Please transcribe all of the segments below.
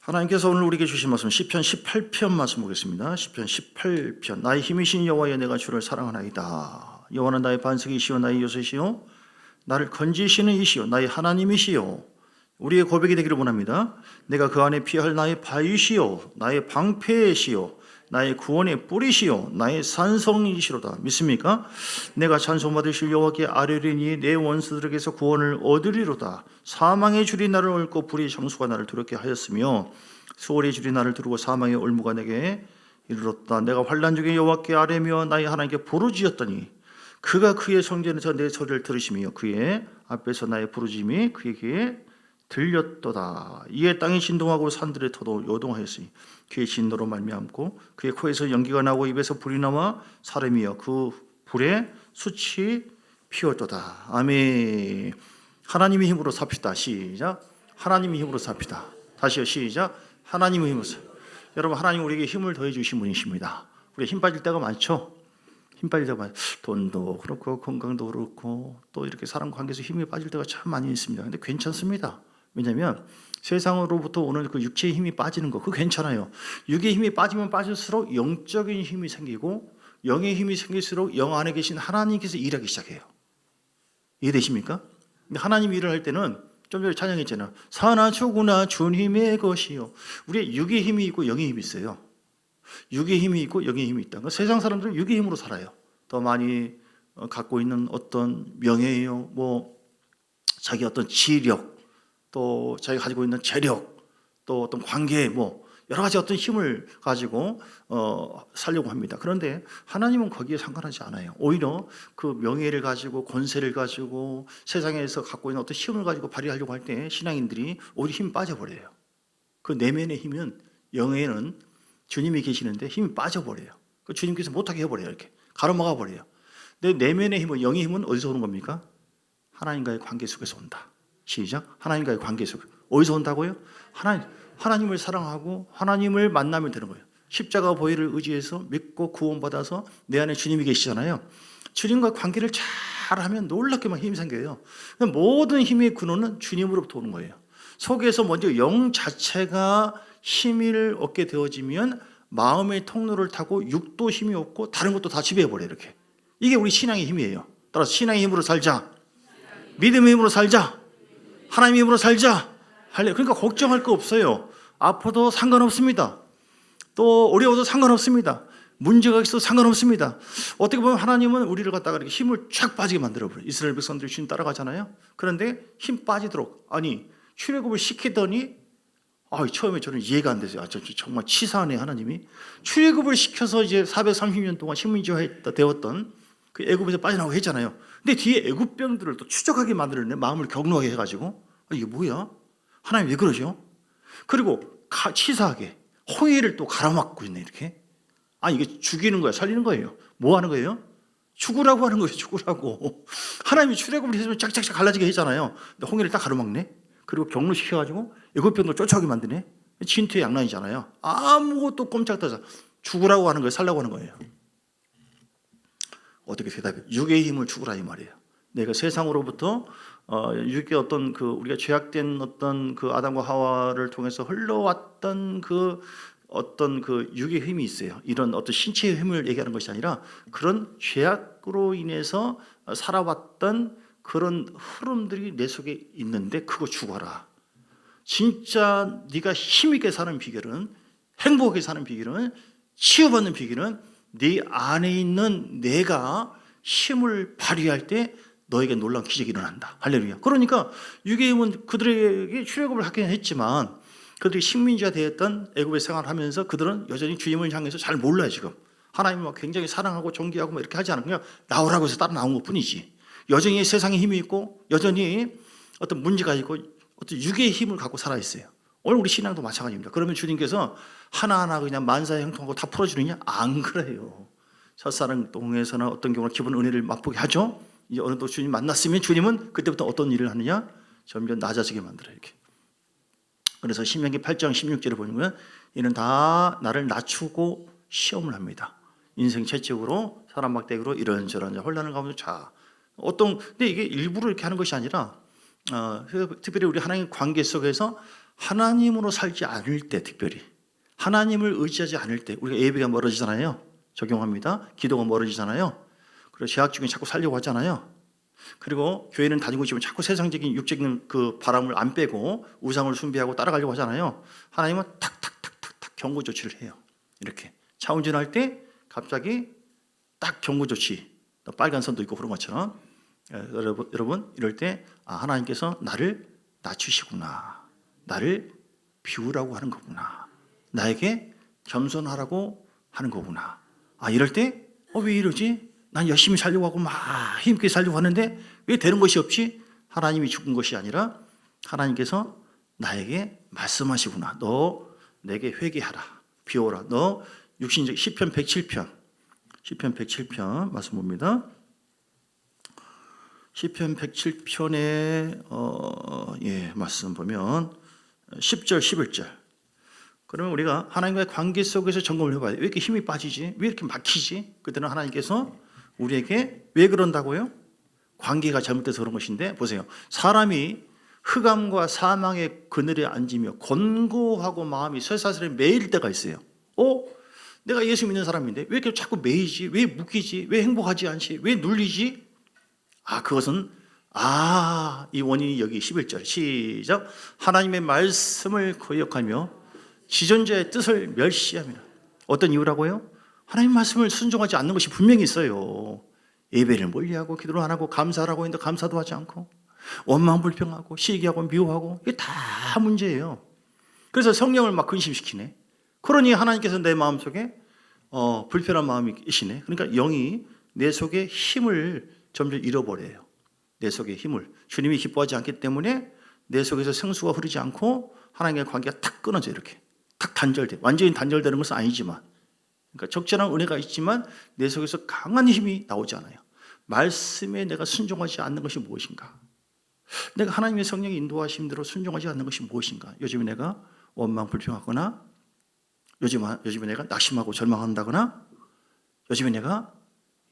하나님께서 오늘 우리에게 주신 말씀 시편 18편 말씀 보겠습니다. 시편 18편. 나의 힘이신 여호와여, 내가 주를 사랑하나이다. 여호와는 나의 반석이시요 나의 요새시요 나를 건지시는 이시요 나의 하나님이시요. 우리의 고백이 되기를 원합니다. 내가 그 안에 피할 나의 바위시요 나의 방패시요 나의 구원의 뿌리시요 나의 산성이시로다. 믿습니까? 내가 찬송받으실 여호와께 아뢰리니 내 원수들에게서 구원을 얻으리로다. 사망의 줄이 나를 얽고 불의 정수가 나를 두렵게 하였으며 수월의 줄이 나를 두르고 사망의 올무가 내게 이르렀다. 내가 환난 중에 여호와께 아뢰며 나의 하나님께 부르짖었더니 그가 그의 성전에서 내 소리를 들으시며 그의 앞에서 나의 부르짖음이 그의 귀에 들렸도다. 이에 땅이 진동하고 산들의 터도 요동하였으니 그의 진노로 말미암고 그의 코에서 연기가 나고 입에서 불이 나와 사람이여 그 불에 숯이 피었도다. 아멘. 하나님의 힘으로 삽시다. 시작. 하나님의 힘으로 삽시다. 다시요. 시작. 하나님의 힘으로 삽시다. 여러분, 하나님 우리에게 힘을 더해 주신 분이십니다. 우리 힘 빠질 때가 많죠. 힘 빠질 때가 많죠. 돈도 그렇고 건강도 그렇고 또 이렇게 사람 관계에서 힘이 빠질 때가 참 많이 있습니다. 근데 괜찮습니다. 왜냐하면 세상으로부터 오는 그 육체의 힘이 빠지는 거, 그거 괜찮아요. 육의 힘이 빠지면 빠질수록 영적인 힘이 생기고 영의 힘이 생길수록 영 안에 계신 하나님께서 일하기 시작해요. 이해되십니까? 근데 하나님 일을 할 때는 좀 전에 찬양했잖아요. 사나 죽으나 주님의 것이요. 우리의 육의 힘이 있고 영의 힘이 있어요. 육의 힘이 있고 영의 힘이 있다. 그러니까 세상 사람들은 육의 힘으로 살아요. 더 많이 갖고 있는 어떤 명예요, 뭐 자기 어떤 지력, 또 자기가 가지고 있는 재력, 또 어떤 관계, 뭐 여러 가지 어떤 힘을 가지고 살려고 합니다. 그런데 하나님은 거기에 상관하지 않아요. 오히려 그 명예를 가지고 권세를 가지고 세상에서 갖고 있는 어떤 힘을 가지고 발휘하려고 할 때 신앙인들이 오히려 힘이 빠져버려요. 그 내면의 힘은, 영에는 주님이 계시는데 힘이 빠져버려요. 그 주님께서 못하게 해버려요. 이렇게 가로막아 버려요. 내 내면의 힘은, 영의 힘은 어디서 오는 겁니까? 하나님과의 관계 속에서 온다. 시작. 하나님과의 관계 속. 어디서 온다고요? 하나님을 사랑하고 하나님을 만나면 되는 거예요. 십자가 보혈을 의지해서 믿고 구원받아서 내 안에 주님이 계시잖아요. 주님과 관계를 잘하면 놀랍게만 힘이 생겨요. 모든 힘의 근원은 주님으로부터 오는 거예요. 속에서 먼저 영 자체가 힘을 얻게 되어지면 마음의 통로를 타고 육도 힘이 없고 다른 것도 다 지배해버려요. 이렇게. 이게 우리 신앙의 힘이에요. 따라서 신앙의 힘으로 살자. 믿음의 힘으로 살자. 하나님의 힘으로 살자. 그러니까 걱정할 거 없어요. 아파도 상관없습니다. 또 어려워도 상관없습니다. 문제가 있어도 상관없습니다. 어떻게 보면 하나님은 우리를 갖다가 이렇게 힘을 쫙 빠지게 만들어버려요. 이스라엘 백성들이 주님 따라가잖아요. 그런데 힘 빠지도록, 출애굽을 시키더니 처음에 저는 이해가 안 됐어요. 정말 치사하네 하나님이. 출애굽을 시켜서 이제 430년 동안 식민지화 되었던 그 애굽에서 빠져나오고 했잖아요. 근데 뒤에 애굽 병들을 또 추적하게 만들었네. 마음을 격노하게 해가지고. 이게 뭐야? 하나님 왜 그러죠? 그리고 치사하게 홍해를 또 가로막고 있네. 이렇게. 이게 죽이는 거야, 살리는 거예요? 뭐 하는 거예요? 죽으라고 하는 거예요. 죽으라고. 하나님이 출애굽을 했으면 짝짝짝 갈라지게 했잖아요. 근데 홍해를 딱 가로막네. 그리고 격노시켜가지고 애굽 병들 쫓아오게 만드네. 진퇴 양난이잖아요. 아무것도 꼼짝도 죽으라고 하는 거예요, 살라고 하는 거예요. 어떻게 대답해요? 육의 힘을 죽으라 이 말이에요. 내가 세상으로부터 육의 어떤 우리가 죄악된 어떤 그 아담과 하와를 통해서 흘러왔던 어떤 육의 힘이 있어요. 이런 어떤 신체의 힘을 얘기하는 것이 아니라 그런 죄악으로 인해서 살아왔던 그런 흐름들이 내 속에 있는데 그거 죽어라. 진짜 네가 힘있게 사는 비결은, 행복하게 사는 비결은, 치유받는 비결은 네 안에 있는 내가 힘을 발휘할 때 너에게 놀라운 기적이 일어난다. 할렐루야. 그러니까 육의 힘은 그들에게 출애굽을 하긴 했지만 그들이 식민지가 되었던 애굽의 생활을 하면서 그들은 여전히 주님을 향해서 잘 몰라요. 지금 하나님을 굉장히 사랑하고 존경하고 이렇게 하지 않고 그냥 나오라고 해서 따라 나온 것뿐이지. 여전히 세상에 힘이 있고 여전히 어떤 문제가 있고 어떤 육의 힘을 갖고 살아있어요. 오늘 우리 신앙도 마찬가지입니다. 그러면 주님께서 하나하나 그냥 만사형통하고 다 풀어주느냐? 안 그래요. 첫사랑 동에서나 어떤 경우는 기본 은혜를 맛보게 하죠. 이제 어느 또 주님 만났으면 주님은 그때부터 어떤 일을 하느냐? 점점 낮아지게 만들어요. 이렇게. 그래서 신명기 8장 16절에 보면 이는 다 나를 낮추고 시험을 합니다. 인생 채찍으로 사람 막대기로 이런저런 혼란을 가면서 근데 이게 일부러 이렇게 하는 것이 아니라 특별히 우리 하나님의 관계 속에서 하나님으로 살지 않을 때, 특별히 하나님을 의지하지 않을 때 우리가 예배가 멀어지잖아요. 적용합니다. 기도가 멀어지잖아요. 그리고 재학 중에 자꾸 살려고 하잖아요. 그리고 교회는 다니고 있지만 자꾸 세상적인 육적인 그 바람을 안 빼고 우상을 숭배하고 따라가려고 하잖아요. 하나님은 탁탁탁탁탁 경고 조치를 해요. 이렇게 차 운전할 때 갑자기 딱 경고 조치, 빨간 선도 있고 그런 것처럼 여러분 이럴 때 하나님께서 나를 낮추시구나, 나를 비우라고 하는 거구나, 나에게 겸손하라고 하는 거구나. 이럴 때 왜 이러지? 난 열심히 살려고 하고 막 힘있게 살려고 하는데 왜 되는 것이 없지? 하나님이 죽은 것이 아니라 하나님께서 나에게 말씀하시구나. 너 내게 회개하라, 비워라. 너 육신적 시편 107편 말씀 봅니다. 시편 107편의 말씀 보면 10절 11절. 그러면 우리가 하나님과의 관계 속에서 점검을 해봐야 돼요. 왜 이렇게 힘이 빠지지? 왜 이렇게 막히지? 그때는 하나님께서 우리에게 왜 그런다고요? 관계가 잘못돼서 그런 것인데, 보세요. 사람이 흑암과 사망의 그늘에 앉으며 곤고하고 마음이 쇠사슬에 매일 때가 있어요. 내가 예수 믿는 사람인데 왜 이렇게 자꾸 매이지? 왜 묶이지? 왜 행복하지 않지? 왜 눌리지? 그것은 이 원인이 여기 11절 시작. 하나님의 말씀을 거역하며 지존자의 뜻을 멸시하며. 어떤 이유라고요? 하나님 말씀을 순종하지 않는 것이 분명히 있어요. 예배를 멀리하고 기도를 안 하고 감사하라고 했는데 감사도 하지 않고 원망 불평하고 시기하고 미워하고, 이게 다 문제예요. 그래서 성령을 막 근심시키네. 그러니 하나님께서 내 마음속에 불편한 마음이 계시네. 그러니까 영이 내 속에 힘을 점점 잃어버려요. 내 속에 힘을. 주님이 기뻐하지 않기 때문에 내 속에서 생수가 흐르지 않고 하나님과의 관계가 탁 끊어져. 이렇게 탁 단절돼. 완전히 단절되는 것은 아니지만, 그러니까 적절한 은혜가 있지만 내 속에서 강한 힘이 나오지 않아요. 말씀에 내가 순종하지 않는 것이 무엇인가? 내가 하나님의 성령의 인도하심대로 순종하지 않는 것이 무엇인가? 요즘에 내가 원망 불평하거나, 요즘에 내가 낙심하고 절망한다거나, 요즘에 내가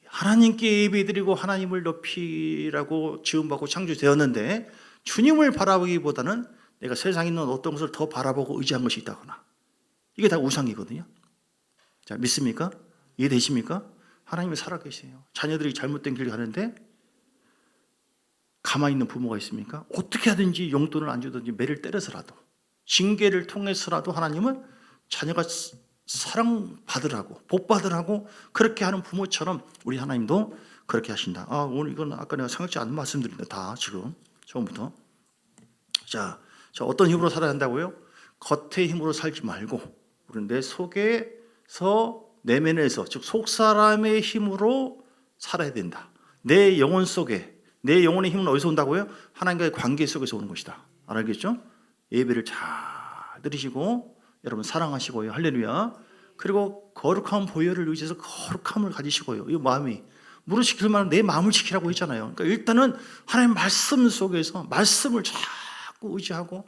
하나님께 예배드리고 하나님을 높이라고 지음받고 창조되었는데 주님을 바라보기보다는 내가 세상에 있는 어떤 것을 더 바라보고 의지한 것이 있다거나, 이게 다 우상이거든요. 자, 믿습니까? 이해되십니까? 하나님이 살아계세요. 자녀들이 잘못된 길 가는데 가만히 있는 부모가 있습니까? 어떻게 하든지 용돈을 안 주든지 매를 때려서라도, 징계를 통해서라도 하나님은 자녀가 사랑받으라고, 복받으라고 그렇게 하는 부모처럼 우리 하나님도 그렇게 하신다. 오늘 이건 아까 내가 생각지 않은 말씀드립니다. 다 지금 처음부터. 자, 어떤 힘으로 살아야 한다고요? 겉의 힘으로 살지 말고 우리는 내 속에서, 내면에서, 즉 속사람의 힘으로 살아야 된다. 내 영혼 속에, 내 영혼의 힘은 어디서 온다고요? 하나님과의 관계 속에서 오는 것이다. 알겠죠? 예배를 잘 들으시고 여러분 사랑하시고요. 할렐루야. 그리고 거룩한 보혈을 의지해서 거룩함을 가지시고요. 이 마음이 무릇 지킬 만한 내 마음을 지키라고 했잖아요. 그러니까 일단은 하나님 말씀 속에서 말씀을 자꾸 의지하고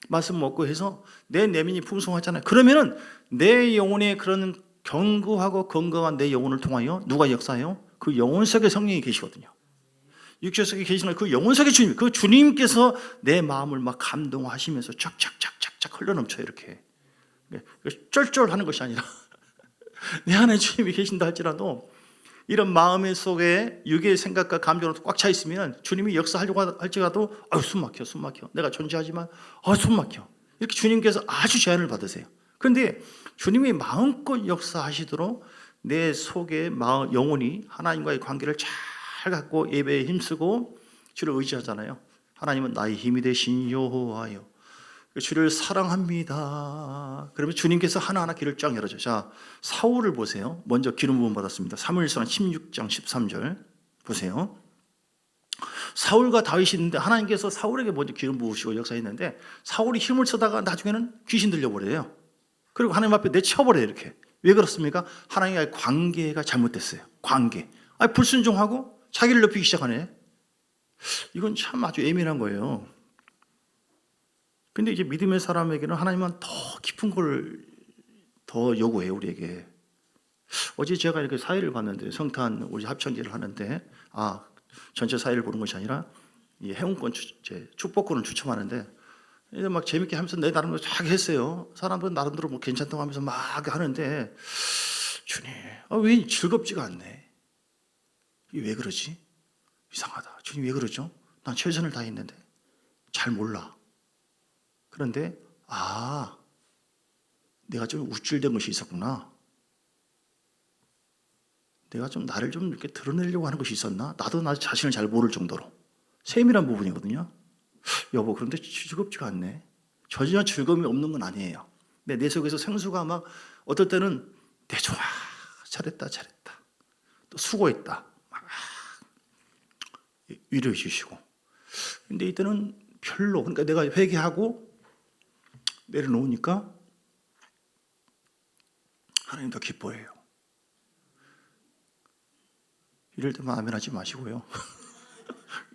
말씀 먹고 해서 내 내면이 풍성하잖아요. 그러면은 내 영혼의 그런 견고하고 건강한 내 영혼을 통하여 누가 역사해요? 그 영혼 속에 성령이 계시거든요. 육체 속에 계시는 그 영혼 속에 주님, 그 주님께서 내 마음을 막 감동하시면서 쫙쫙쫙쫙쫙 흘러넘쳐요. 이렇게 쩔쩔하는 것이 아니라 내 안에 주님이 계신다 할지라도 이런 마음의 속에 육의 생각과 감정으로 꽉 차 있으면 주님이 역사하려고 할지라도 숨 막혀. 내가 존재하지만 숨 막혀. 이렇게 주님께서 아주 제한을 받으세요. 그런데 주님이 마음껏 역사하시도록 내 속에 영혼이 하나님과의 관계를 잘 갖고 예배에 힘쓰고 주를 의지하잖아요. 하나님은 나의 힘이 되신 여호와여, 주를 사랑합니다. 그러면 주님께서 하나하나 길을 쫙 열어줘요. 자, 사울을 보세요. 먼저 기름 부음 받았습니다. 사무엘상 16장 13절 보세요. 사울과 다윗이 있는데 하나님께서 사울에게 먼저 기름 부으시고 역사했는데 사울이 힘을 쓰다가 나중에는 귀신 들려버려요. 그리고 하나님 앞에 내쳐버려요. 이렇게. 왜 그렇습니까? 하나님과의 관계가 잘못됐어요. 관계. 불순종하고 자기를 높이기 시작하네. 이건 참 아주 예민한 거예요. 근데 이제 믿음의 사람에게는 하나님은 더 깊은 걸 더 요구해요, 우리에게. 어제 제가 이렇게 사회를 봤는데, 성탄 우리 합창제를 하는데, 전체 사회를 보는 것이 아니라 이 회원권 축복권을 추첨하는데 이제 막 재밌게 하면서 내 나름대로 쫙 했어요. 사람들은 나름대로 뭐 괜찮다고 하면서 막 하는데 주님, 왜 즐겁지가 않네. 이게 왜 그러지? 이상하다. 주님 왜 그러죠? 난 최선을 다했는데 잘 몰라. 그런데 내가 좀 우쭐된 것이 있었구나. 내가 좀 나를 좀 이렇게 드러내려고 하는 것이 있었나? 나도 나 자신을 잘 모를 정도로 세밀한 부분이거든요. 여보, 그런데 즐겁지가 않네. 전혀 즐거움이 없는 건 아니에요. 근데 내 속에서 생수가 막 어떨 때는 내 좋아, 잘했다, 또 수고했다, 막 위로해 주시고. 근데 이때는 별로. 그러니까 내가 회개하고 내려놓으니까 하나님 더 기뻐해요. 이럴 때만 아멘 하지 마시고요.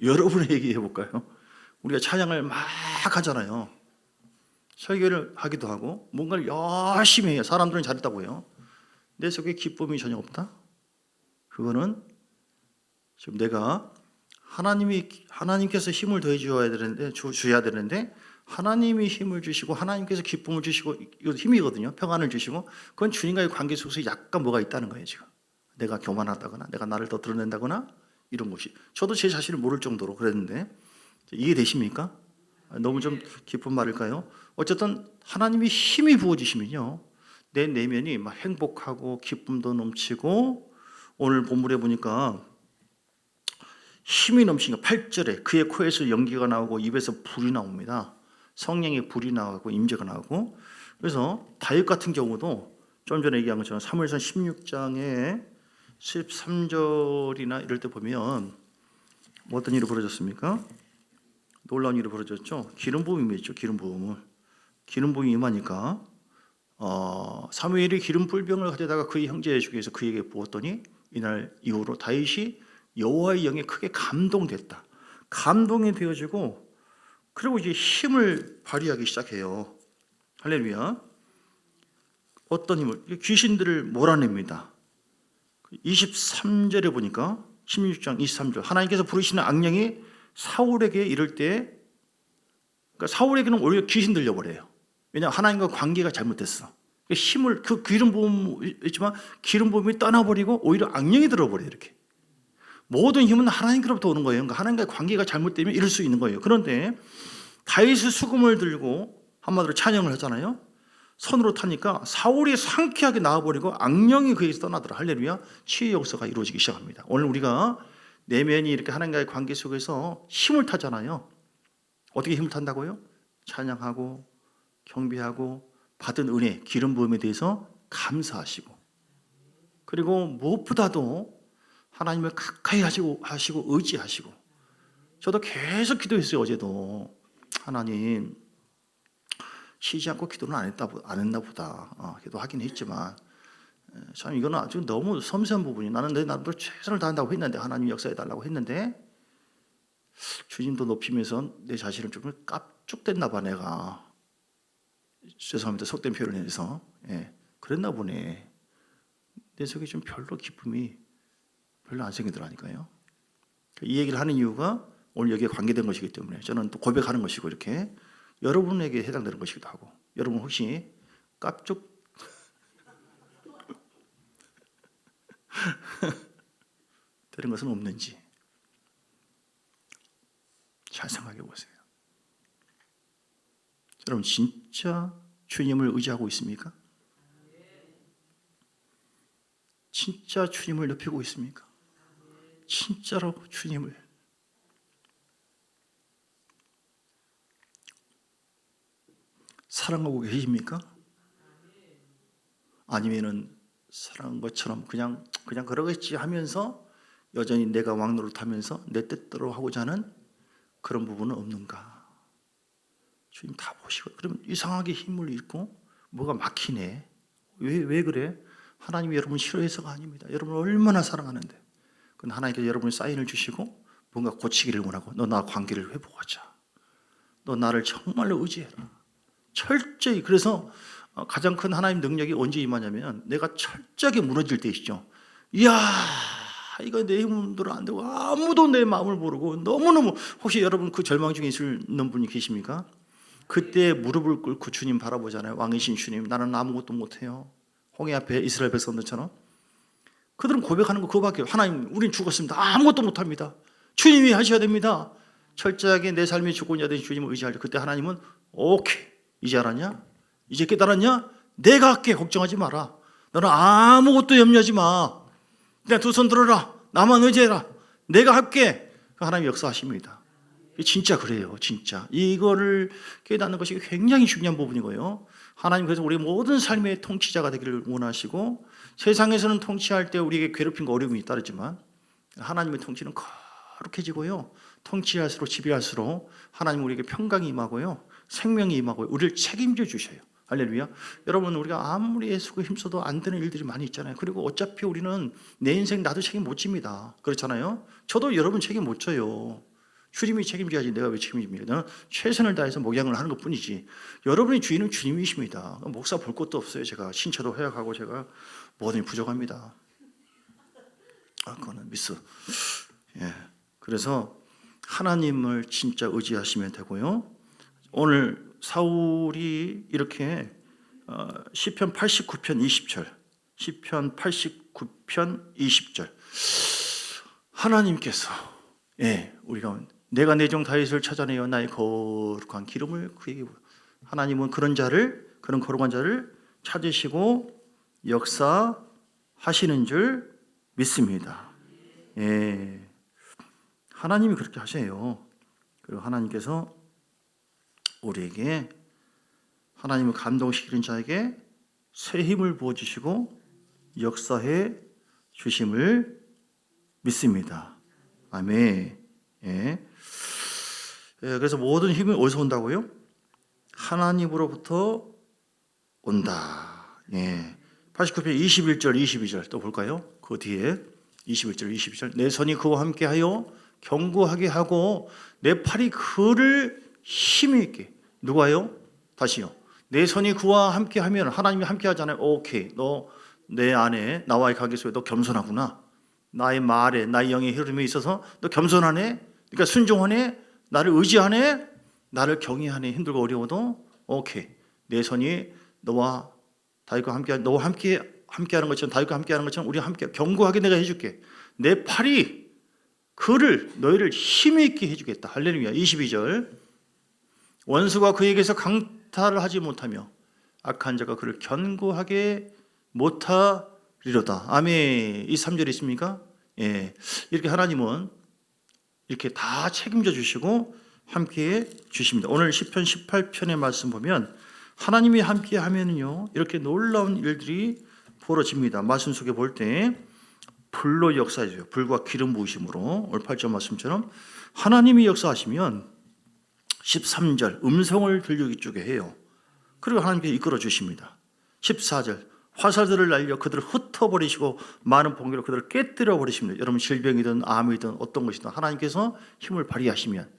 여러분 얘기해 볼까요? 우리가 찬양을 막 하잖아요. 설교를 하기도 하고 뭔가를 열심히 해요. 사람들은 잘했다고 해요. 내 속에 기쁨이 전혀 없다? 그거는 지금 내가 하나님께서 힘을 더해 주셔야 되는데 하나님이 힘을 주시고 하나님께서 기쁨을 주시고 이거 힘이거든요. 평안을 주시고 그건 주님과의 관계 속에서 약간 뭐가 있다는 거예요. 지금 내가 교만하다거나 내가 나를 더 드러낸다거나 이런 것이 저도 제 자신을 모를 정도로 그랬는데 이해되십니까? 너무 좀 깊은 말일까요? 어쨌든 하나님이 힘이 부어지시면요 내 내면이 막 행복하고 기쁨도 넘치고 오늘 본문에 보니까 힘이 넘치니까 8절에 그의 코에서 연기가 나오고 입에서 불이 나옵니다. 성령의 불이 나오고 임재가 나오고 그래서 다윗 같은 경우도 좀 전에 얘기한 것처럼 사무엘상 16장에 13절이나 이럴 때 보면 뭐 어떤 일이 벌어졌습니까? 놀라운 일이 벌어졌죠. 기름 부음이 있죠. 기름 부음이 임하니까 사무엘이 기름 불병을 가져다가 그의 형제 중에서 그에게 부었더니 이날 이후로 다윗이 여호와의 영에 크게 감동됐다. 감동이 되어지고 그리고 이제 힘을 발휘하기 시작해요. 할렐루야. 어떤 힘을? 귀신들을 몰아냅니다. 23절에 보니까 16장 23절 하나님께서 부르시는 악령이 사울에게 이를 때 그러니까 사울에게는 오히려 귀신 들려버려요. 왜냐하면 하나님과 관계가 잘못됐어. 힘을 그 기름 부음이 있지만 기름 부음이 떠나버리고 오히려 악령이 들어버려요. 이렇게 모든 힘은 하나님께로부터 오는 거예요. 그러니까 하나님과의 관계가 잘못되면 이럴 수 있는 거예요. 그런데 다윗이 수금을 들고 한마디로 찬양을 하잖아요. 손으로 타니까 사울이 상쾌하게 나와버리고 악령이 그에게서 떠나더라. 할렐루야. 치유의 역사가 이루어지기 시작합니다. 오늘 우리가 내면이 이렇게 하나님과의 관계 속에서 힘을 타잖아요. 어떻게 힘을 탄다고요? 찬양하고 경배하고 받은 은혜, 기름 부음에 대해서 감사하시고 그리고 무엇보다도 하나님을 가까이 하시고 의지하시고 저도 계속 기도했어요. 어제도 하나님 쉬지 않고 기도는 안 했나 보다. 기도하긴 했지만 참 이거는 아주 너무 섬세한 부분이 나는 내 나름대로 최선을 다한다고 했는데 하나님 역사해달라고 했는데 주님도 높이면서 내 자신을 좀 깝죽댔나 봐. 내가 죄송합니다. 속된 표현을 해서 그랬나 보네. 내 속에 좀 별로 기쁨이 별로 안 생기더라니까요. 이 얘기를 하는 이유가 오늘 여기에 관계된 것이기 때문에 저는 또 고백하는 것이고 이렇게 여러분에게 해당되는 것이기도 하고 여러분 혹시 깝죽 되는 것은 없는지 잘 생각해 보세요. 여러분 진짜 주님을 의지하고 있습니까? 진짜 주님을 높이고 있습니까? 진짜로 주님을 사랑하고 계십니까? 아니면은 사랑한 것처럼 그냥 그러겠지 하면서 여전히 내가 왕노릇하면서 내 뜻대로 하고자 하는 그런 부분은 없는가? 주님 다 보시고 그러면 이상하게 힘을 잃고 뭐가 막히네. 왜 그래? 하나님이 여러분 싫어해서가 아닙니다. 여러분을 얼마나 사랑하는데. 근데 하나님께서 여러분이 사인을 주시고 뭔가 고치기를 원하고 너 나 관계를 회복하자. 너 나를 정말로 의지해라. 철저히. 그래서 가장 큰 하나님 능력이 언제 임하냐면 내가 철저하게 무너질 때이죠. 이야 이거 내 힘으로 안 되고 아무도 내 마음을 모르고 너무너무 혹시 여러분 그 절망 중에 있는 분이 계십니까? 그때 무릎을 꿇고 주님 바라보잖아요. 왕이신 주님, 나는 아무것도 못해요. 홍해 앞에 이스라엘 백성들처럼. 그들은 고백하는 거 그거밖에. 하나님, 우린 죽었습니다. 아무것도 못합니다. 주님이 하셔야 됩니다. 철저하게 내 삶이 주권자 되신 주님을 의지하려. 그때 하나님은 오케이, 이제 알았냐? 이제 깨달았냐? 내가 할게. 걱정하지 마라. 너는 아무것도 염려하지 마. 그냥 두 손 들어라. 나만 의지해라. 내가 할게. 하나님 역사하십니다. 진짜 그래요. 진짜 이거를 깨닫는 것이 굉장히 중요한 부분이고요. 하나님 그래서 우리 모든 삶의 통치자가 되기를 원하시고, 세상에서는 통치할 때 우리에게 괴롭힘과 어려움이 따르지만 하나님의 통치는 거룩해지고요, 통치할수록 지배할수록 하나님 우리에게 평강이 임하고요, 생명이 임하고요, 우리를 책임져 주셔요. 할렐루야. 여러분, 우리가 아무리 애쓰고 힘써도 안 되는 일들이 많이 있잖아요. 그리고 어차피 우리는 내 인생 나도 책임 못 집니다. 그렇잖아요. 저도 여러분 책임 못 져요. 주님이 책임져야지 내가 왜 책임집니까? 저는 최선을 다해서 목양을 하는 것뿐이지, 여러분의 주인은 주님이십니다. 목사 볼 것도 없어요. 제가 신체도 허약하고 제가 뭐든지 부족합니다. 그거는 미스. 예. 그래서 하나님을 진짜 의지하시면 되고요. 오늘 사울이 이렇게 시편 89편 20절, 시편 89편 20절, 하나님께서 우리가 내가 내 종 다윗을 찾아내어 나의 거룩한 기름을 그에게, 하나님은 그런 자를, 그런 거룩한 자를 찾으시고 역사하시는 줄 믿습니다. 하나님이 그렇게 하세요. 그리고 하나님께서 우리에게, 하나님을 감동시키는 자에게 새 힘을 부어주시고 역사해 주심을 믿습니다. 아멘. 그래서 모든 힘이 어디서 온다고요? 하나님으로부터 온다. 89편 21절 22절 또 볼까요? 그 뒤에 21절 22절, 내 손이 그와 함께하여 견고하게 하고 내 팔이 그를 힘이 있게. 누가요? 다시요. 내 손이 그와 함께하면, 하나님이 함께하잖아요. 오케이, 너 내 안에 나와의 관계 속에 너 겸손하구나. 나의 말에, 나의 영의 흐름에 있어서 너 겸손하네. 그러니까 순종하네. 나를 의지하네. 나를 경외하네. 힘들고 어려워도 오케이, 내 손이 너와 다윗과 함께, 너와 함께하는 것처럼, 다윗과 함께하는 것처럼 우리 함께 견고하게 내가 해줄게. 내 팔이 그를, 너희를 힘이 있게 해주겠다. 할렐루야. 22절, 원수가 그에게서 강탈을 하지 못하며 악한 자가 그를 견고하게 못하리로다. 아멘. 이 3절 있습니까? 이렇게 하나님은 이렇게 다 책임져 주시고 함께해 주십니다. 오늘 시편 18편의 말씀 보면 하나님이 함께 하면요, 이렇게 놀라운 일들이 벌어집니다. 말씀 속에 볼 때 불로 역사해줘요. 불과 기름 부으심으로. 오늘 8절 말씀처럼 하나님이 역사하시면 13절 음성을 들리게 해요. 그리고 하나님께서 이끌어 주십니다. 14절 화살들을 날려 그들을 흩어버리시고 많은 번개로 그들을 깨뜨려 버리십니다. 여러분, 질병이든 암이든 어떤 것이든 하나님께서 힘을 발휘하시면,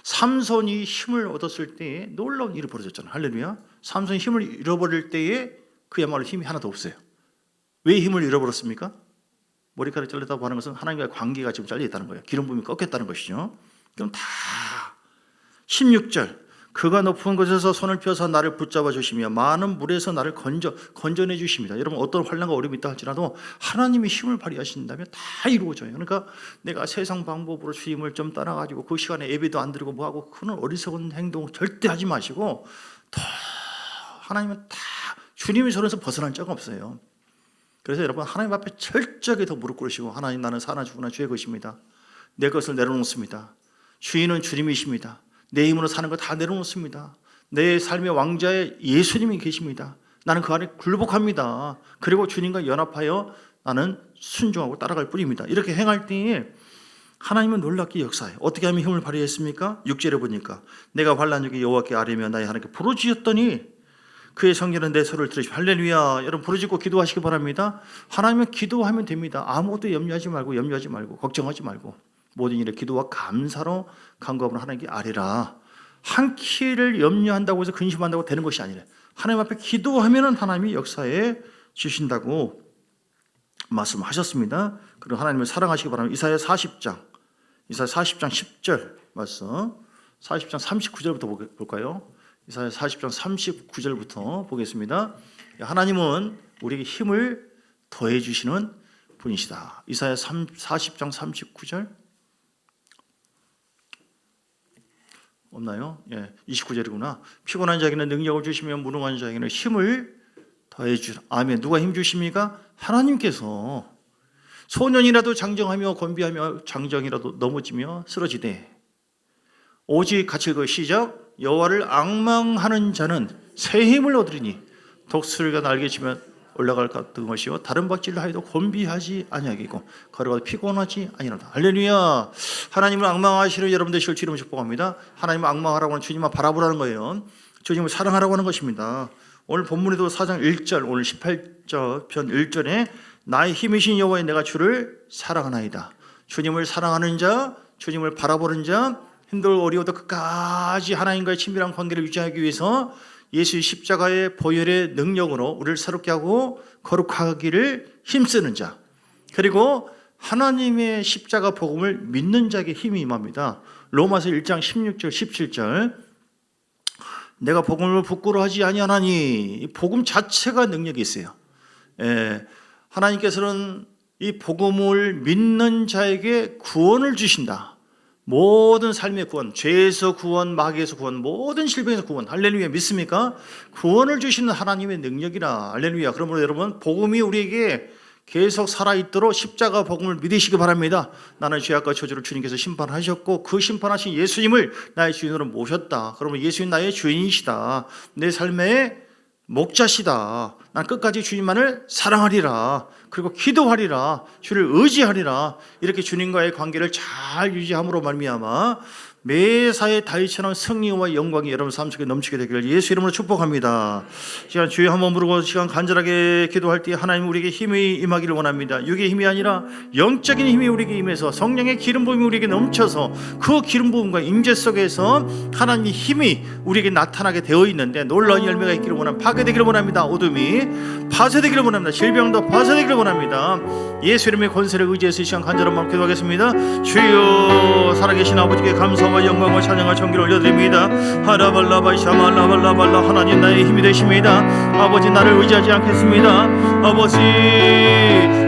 삼손이 힘을 얻었을 때에 놀라운 일이 벌어졌잖아요. 할렐루야. 삼손이 힘을 잃어버릴 때에 그야말로 힘이 하나도 없어요. 왜 힘을 잃어버렸습니까? 머리카락 잘렸다고 하는 것은 하나님과의 관계가 지금 잘려있다는 거예요. 기름 부음이 꺾였다는 것이죠. 그럼 다 16절, 그가 높은 곳에서 손을 펴서 나를 붙잡아 주시며 많은 물에서 나를 건져내 주십니다. 여러분, 어떤 환난과 어려움이 있다 할지라도 하나님이 힘을 발휘하신다면 다 이루어져요. 그러니까 내가 세상 방법으로 주님을 좀 따라가지고 그 시간에 예배도 안 드리고 뭐하고, 그런 어리석은 행동 절대 하지 마시고, 하나님은 다 주님의 손에서 벗어날 자가 없어요. 그래서 여러분, 하나님 앞에 철저하게 더 무릎 꿇으시고, 하나님, 나는 사나 죽으나 주의 것입니다. 내 것을 내려놓습니다. 주인은 주님이십니다. 내 힘으로 사는 거 다 내려놓습니다. 내 삶의 왕자에 예수님이 계십니다. 나는 그 안에 굴복합니다. 그리고 주님과 연합하여 나는 순종하고 따라갈 뿐입니다. 이렇게 행할 때에 하나님은 놀랍게 역사해요. 어떻게 하면 힘을 발휘했습니까? 6절에 보니까 내가 환난 중에 여호와께 아뢰며 나의 하나님께 부르짖었더니 그의 성전은 내 소리를 들으시고. 할렐루야. 여러분, 부르짖고 기도하시기 바랍니다. 하나님은 기도하면 됩니다. 아무것도 염려하지 말고 걱정하지 말고 모든 일에 기도와 감사로 간구함으로 하나님께 아뢰라. 한 키를 염려한다고 해서 근심한다고 되는 것이 아니라 하나님 앞에 기도하면 하나님이 역사해 주신다고 말씀하셨습니다. 그리고 하나님을 사랑하시기 바랍니다. 이사야 40장 10절 말씀, 40장 39절부터 볼까요? 이사야 40장 39절부터 보겠습니다. 하나님은 우리에게 힘을 더해 주시는 분이시다. 이사야 40장 39절 없나요? 29절이구나. 피곤한 자에게는 능력을 주시며 무능한 자에게는 힘을 더해 주시라. 아멘. 누가 힘 주십니까? 하나님께서. 소년이라도 장정하며 건비하며 장정이라도 넘어지며 쓰러지되 오직 같이 읽어 시작. 여호와를 앙망하는 자는 새 힘을 얻으리니 독수리가 날개치면 올라갈 것 같은 것이요 다른 박질을 하여도 곤비하지 아니하겠고 걸어가도 피곤하지 아니하다. 할렐루야. 하나님을 앙망하시는 여러분 되실 주 이름으로 축복합니다. 하나님을 앙망하라고 하는 주님만 바라보라는 거예요. 주님을 사랑하라고 하는 것입니다. 오늘 본문에도 4장 1절 오늘 18절 편 1절에 나의 힘이신 여호와의 내가 주를 사랑하나이다. 주님을 사랑하는 자, 주님을 바라보는 자, 힘들고 어려워도 끝까지 하나님과의 친밀한 관계를 유지하기 위해서 예수의 십자가의 보혈의 능력으로 우리를 새롭게 하고 거룩하기를 힘쓰는 자, 그리고 하나님의 십자가 복음을 믿는 자에게 힘이 임합니다. 로마서 1장 16절 17절 내가 복음을 부끄러워하지 아니하나니 이 복음 자체가 능력이 있어요. 하나님께서는 이 복음을 믿는 자에게 구원을 주신다. 모든 삶의 구원, 죄에서 구원, 마귀에서 구원, 모든 질병에서 구원. 할렐루야. 믿습니까? 구원을 주시는 하나님의 능력이라. 할렐루야. 그러므로 여러분 복음이 우리에게 계속 살아있도록 십자가 복음을 믿으시기 바랍니다. 나는 죄악과 저주를 주님께서 심판하셨고 그 심판하신 예수님을 나의 주인으로 모셨다. 그러면 예수님 나의 주인이시다. 내 삶의 목자시다. 난 끝까지 주님만을 사랑하리라. 그리고 기도하리라. 주를 의지하리라. 이렇게 주님과의 관계를 잘 유지함으로 말미암아 매사의 다윗처럼 승리와 영광이 여러분 삶 속에 넘치게 되기를 예수 이름으로 축복합니다. 시간 주여 한번 부르고 시간 간절하게 기도할 때 하나님 우리에게 힘이 임하기를 원합니다. 육의 힘이 아니라 영적인 힘이 우리에게 임해서 성령의 기름 부음이 우리에게 넘쳐서 그 기름 부음과 임재 속에서 하나님의 힘이 우리에게 나타나게 되어 있는데 놀라운 열매가 있기를 원합니다. 파괴되기를 원합니다. 어둠이 파쇄되기를 원합니다. 질병도 파쇄되기를 원합니다. 예수 이름의 권세를 의지해서 이 시간 간절한 마음 기도하겠습니다. 주여 살아계신 아버지께 감사와 영광과 찬양과 존귀를 올려드립니다. 하라발라바 샤말라발라발라 하나님 나의 힘이 되십니다. 아버지 나를 의지하지 않겠습니다. 아버지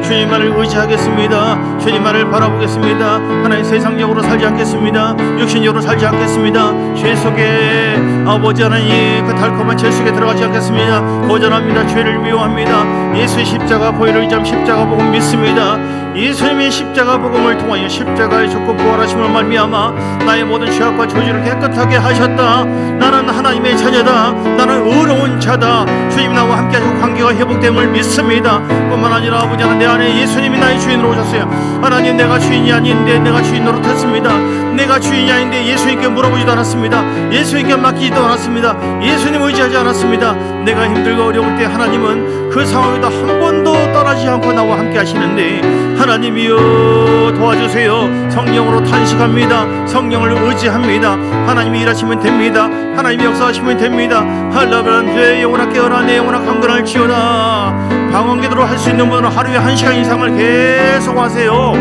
주님만을 의지하겠습니다. 주님만을 바라보겠습니다. 하나님 세상적으로 살지 않겠습니다. 육신적으로 살지 않겠습니다. 죄 속에 아버지 하나님 그 달콤한 죄 속에 들어가지 않겠습니다. 고전합니다. 죄를 미워합니다. 예수의 십자가 보혈을 의지함 십자가 복음 믿습니다. 예수님의 십자가 복음을 통하여 십자가의 죽고 부활하심을 말미암아 나의 모든 죄악과 저주를 깨끗하게 하셨다. 나는 하나님의 자녀다. 나는 의로운 자다. 주님 나와 함께 하시고 관계가 회복됨을 믿습니다. 뿐만 아니라 아버지 하나님 내 안에 예수님이 나의 주인으로 오셨어요. 하나님 내가 주인이 아닌데 내가 주인 노릇했습니다. 내가 주인이 아닌데 예수님께 물어보지도 않았습니다. 예수님께 맡기지도 않았습니다. 예수님 의지하지 않았습니다. 내가 힘들고 어려울 때 하나님은 그 상황에도 한 번도 떠나지 않고 나와 함께 하시는데 하나님이여 도와주세요. 성령으로 탄식합니다. 성령을 의지합니다. 하나님이 일하시면 됩니다. 하나님이 역사하시면 됩니다. 할라브란 내 영혼아 깨어나 내 영혼아 강건할 지어다. 방언 기도로 할 수 있는 분은 하루에 1시간 이상을 계속 하세요.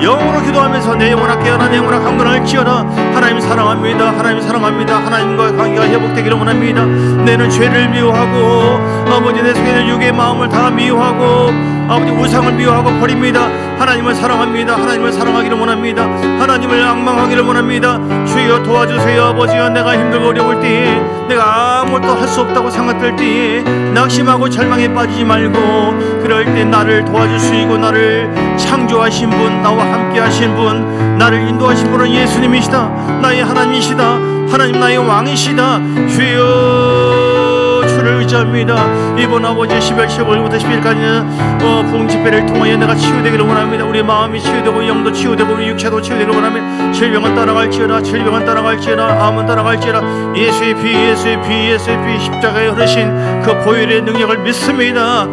영으로 기도하면서 내 영혼아 깨어나 내 영혼아 강건할지어다. 하나님 사랑합니다. 하나님 사랑합니다. 하나님과의 관계가 회복되기를 원합니다. 내는 죄를 미워하고 아버지 내 속에 있는 육의 마음을 다 미워하고 아버지 우상을 미워하고 버립니다. 하나님을 사랑합니다. 하나님을 사랑하기를 원합니다. 하나님을 앙망하기를 원합니다. 주여 도와주세요. 아버지여 내가 힘들고 어려울 때 내가 아무것도 할 수 없다고 생각될 때 낙심하고 절망에 빠지지 말고 그럴 때 나를 도와주시고 나를 창조하신 분 나와 함께 하신 분 나를 인도하신 분은 예수님이시다. 나의 하나님이시다. 하나님 나의 왕이시다. 주여 주를 의지합니다. 이번 아버지 12월 15일부터 10일까지는 부흥집회를 통하여 내가 치유되기를 원합니다. 우리 마음이 치유되고 영도 치유되고 우리 육체도 치유되기를 원합니다. 질병은 따라갈지어다. 질병은 따라갈지어다. 암은 따라갈지어다. 예수의 피 예수의 피 예수의 피 십자가에 흐르신 그 보혈의 능력을 믿습니다.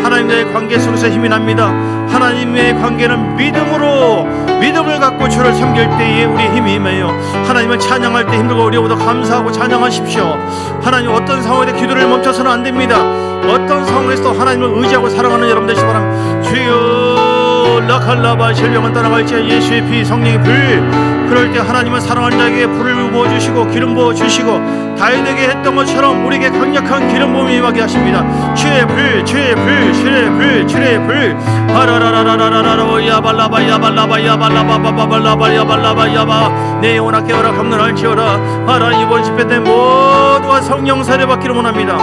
하나님과의 관계 속에서 힘이 납니다. 하나님의 관계는 믿음을 갖고 주를 섬길 때에 우리 힘이 임해요. 하나님을 찬양할 때 힘들고 어려워도 감사하고 찬양하십시오. 하나님 어떤 상황에 기도를 멈춰서는 안 됩니다. 어떤 상황에서도 하나님을 의지하고 사랑하는 여러분 되시기 바랍니다. 주여 라칼라바 질병은 따라갈지 예수의 피 성령의 불 그럴 때 하나님은 사랑하는 자에게 불을 부어주시고 기름 부어주시고 다윗에게 했던 것처럼 우리에게 강력한 기름 부음이 임하게 하십니다. 주의 불, 주의 불, 주의 불, 주의 불. 하라라라라라라라 야발라바 야발라바 야발라바바발라바 야발라바 야바. 내 영혼아 깨어라 감론할지어라. 하나님 이번 집회 때 모두가 성령 세례 받기를 원합니다.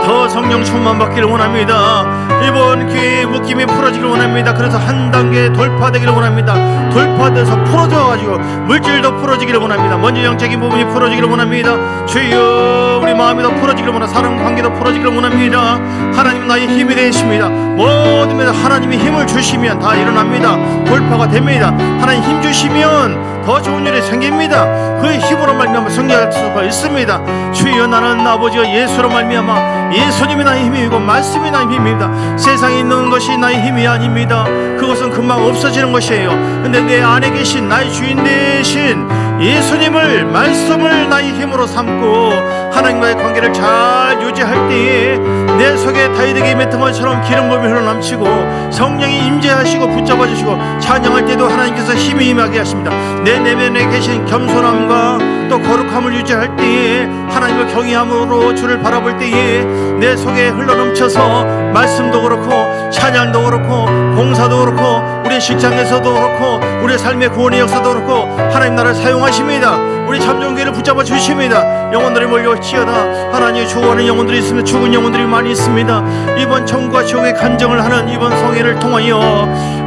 더 성령 충만 받기를 원합니다. 이번 기회에 묶임이 풀어지기를 원합니다. 그래서 한 단계 돌파되기를 원합니다. 돌파돼서 풀어져가지고 물질도 풀어지기를 원합니다. 먼저 영적인 부분이 풀어지기를 원합니다. 주여 우리 마음이 더 풀어지기를 원합니다. 사랑 관계도 풀어지기를 원합니다. 하나님 나의 힘이 되십니다. 모든 면에서 하나님이 힘을 주시면 다 일어납니다. 돌파가 됩니다. 하나님 힘 주시면 더 좋은 일이 생깁니다. 그 힘으로 말미암아 승리할 수가 있습니다. 주여 나는 아버지와 예수로 말미암아 예수님이 나의 힘이고 말씀이 나의 힘입니다. 세상에 있는 것이 나의 힘이 아닙니다. 그것은 금방 없어지는 것이에요. 근데 내 안에 계신 나의 주인 되신 예수님을 말씀을 나의 힘으로 삼고 하나님과의 관계를 잘 유지할 때에 내 속에 다윗에게 맺은 것처럼 기름 부음이 흘러넘치고 성령이 임재하시고 붙잡아 주시고 찬양할 때도 하나님께서 힘이 임하게 하십니다. 내 내면에 계신 겸손함과 또 거룩함을 유지할 때에 하나님을 경외함으로 주를 바라볼 때에 내 속에 흘러넘쳐서 말씀도 그렇고 찬양도 그렇고 봉사도 그렇고 우리 직장에서도 그렇고 우리 삶의 구원의 역사도 그렇고 하나님 나라를 사용하십니다. 우리 참종교회를 붙잡아 주십니다. 영혼들이 몰려올지어다. 하나님 주원하는 영혼들이 있으면 죽은 영혼들이 많이 있습니다. 이번 천국과 지옥의 간정을 하는 이번 성회를 통하여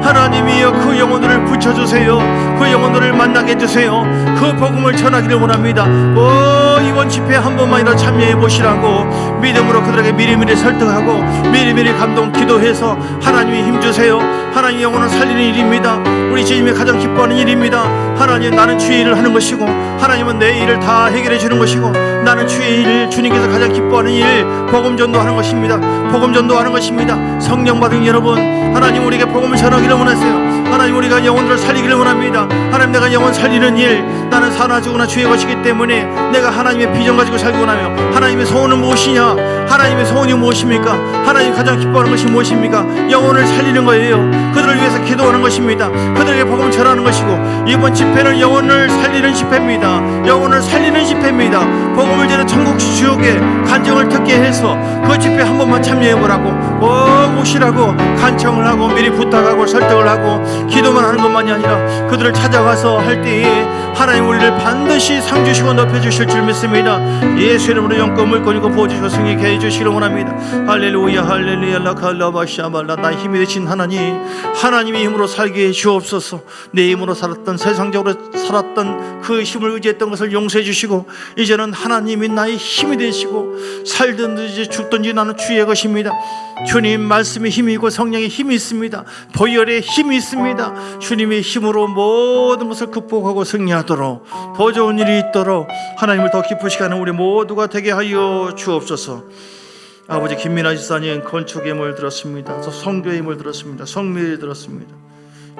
하나님이여 그 영혼들을 붙여주세요. 그 영혼들을 만나게 해주세요. 그 복음을 전하기를 원합니다. 이번 집회에 한 번만이라도 참여해 보시라고 믿음으로 그들에게 미리미리 설득하고 미리미리 감동 기도해서 하나님이 힘주세요. 하나님 영혼을 살리는 일입니다. 우리 주님이 가장 기뻐하는 일입니다. 하나님 나는 주의 일을 하는 것이고 하나님은 내 일을 다 해결해 주는 것이고 나는 주의 일 주님께서 가장 기뻐하는 일 복음 전도하는 것입니다. 복음 전도하는 것입니다. 성령 받은 여러분 하나님 우리에게 복음을 전하기를 원하세요. 하나님 우리가 영혼들을 살리기를 원합니다. 하나님 내가 영혼 살리는 일 나는 사나 죽으나 주의 것이기 때문에 내가 하나님의 비전 가지고 살기 원하며 하나님의 소원은 무엇이냐 하나님의 소원이 무엇입니까? 하나님 가장 기뻐하는 것이 무엇입니까? 영혼을 살리는 거예요. 그들을 위해서 기도하는 것입니다. 그들에게 복음을 전하는 것이고 이번 집회는 영혼을 살리는 집회입니다. 영혼을 살리는 집회입니다. 복음을 전해 천국 지옥의 간증을 듣게 해서 그 집회 한 번만 참여해보라고 꼭 오시라고 간청을 하고 미리 부탁하고 설득을 하고 기도만 하는 것만이 아니라 그들을 찾아가서 할 때에 하나님 우리를 반드시 상주시고 높여주실 줄 믿습니다. 예수 이름으로 영권 물권이고 보호주시고 승리케 해주시기를 원합니다. 할렐루야 할렐루야 라칼라바샤발라 나의 힘이 되신 하나님 하나님의 힘으로 살게 해주옵소서. 내 힘으로 살았던 세상적으로 살았던 그 힘을 의지했던 것을 용서해 주시고 이제는 하나님이 나의 힘이 되시고 살든지 죽든지 나는 주의 것입니다. 주님 말씀의 힘이고 성령의 힘이 있습니다. 보혈의 힘이 있습니다. 주님의 힘으로 모든 것을 극복하고 승리하도록 더 좋은 일이 있도록 하나님을 더 기쁘시게 하는 우리 모두가 되게 하여 주옵소서. 아버지 김민아 지사님 건축의 힘을 들었습니다. 또 성교의 힘을 들었습니다. 성미를 들었습니다.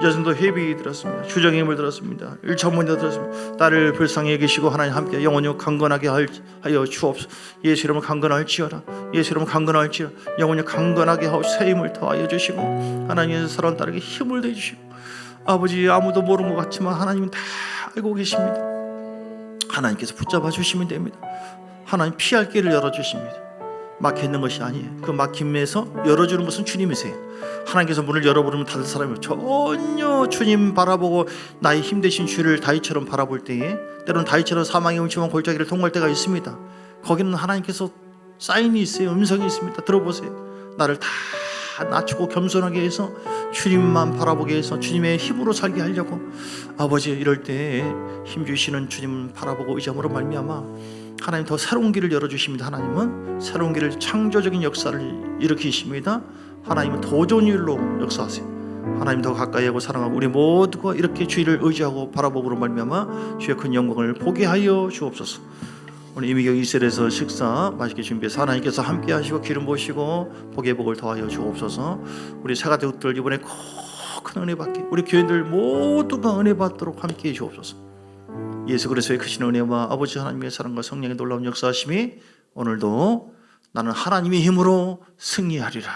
여전도 회비 들었습니다. 주정의 힘을 들었습니다. 일천문도 들었습니다. 딸을 불쌍히 여기시고 하나님 함께 영원히 강건하게 하여 주옵소서. 예수 이름으로 강건할지어라. 예수 이름으로 강건할지어라. 영원히 강건하게 하고 새 힘을 더하여 주시고 하나님의 사랑하는 딸에게 힘을 내주시고 아버지 아무도 모르는 것 같지만 하나님은 다 알고 계십니다. 하나님께서 붙잡아 주시면 됩니다. 하나님 피할 길을 열어주십니다. 막혀있는 것이 아니에요. 그 막힘에서 열어주는 것은 주님이세요. 하나님께서 문을 열어버리면 닫을 사람이 전혀 주님 바라보고 나의 힘되신 주를 다윗처럼 바라볼 때에 때로는 다윗처럼 사망의 음침한 골짜기를 통과할 때가 있습니다. 거기는 하나님께서 사인이 있어요. 음성이 있습니다. 들어보세요. 나를 다 낮추고 겸손하게 해서 주님만 바라보게 해서 주님의 힘으로 살게 하려고 아버지 이럴 때 힘주시는 주님 바라보고 의지함으로 말미암아 하나님 더 새로운 길을 열어주십니다. 하나님은 새로운 길을 창조적인 역사를 일으키십니다. 하나님은 더 좋은 일로 역사하세요. 하나님 더 가까이 하고 사랑하고 우리 모두가 이렇게 주의를 의지하고 바라보므로 말미암아 주의 큰 영광을 보게 하여 주옵소서. 오늘 이미경 이슬에서 식사 맛있게 준비해서 하나님께서 함께 하시고 기름 부으시고 복의 복을 더하여 주옵소서. 우리 새가족들 이번에 꼭 큰 은혜 받게 우리 교인들 모두가 은혜 받도록 함께 해 주옵소서. 예수 그리스도의 크신 은혜와 아버지 하나님의 사랑과 성령의 놀라운 역사하심이 오늘도 나는 하나님의 힘으로 승리하리라.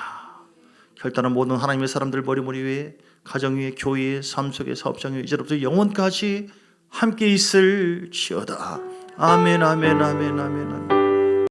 결단은 모든 하나님의 사람들 머리 위에 가정 위에 교회의 삶 속에 사업장 위에 이제부터 영원까지 함께 있을지어다. 아멘 아멘 아멘 아멘 아멘.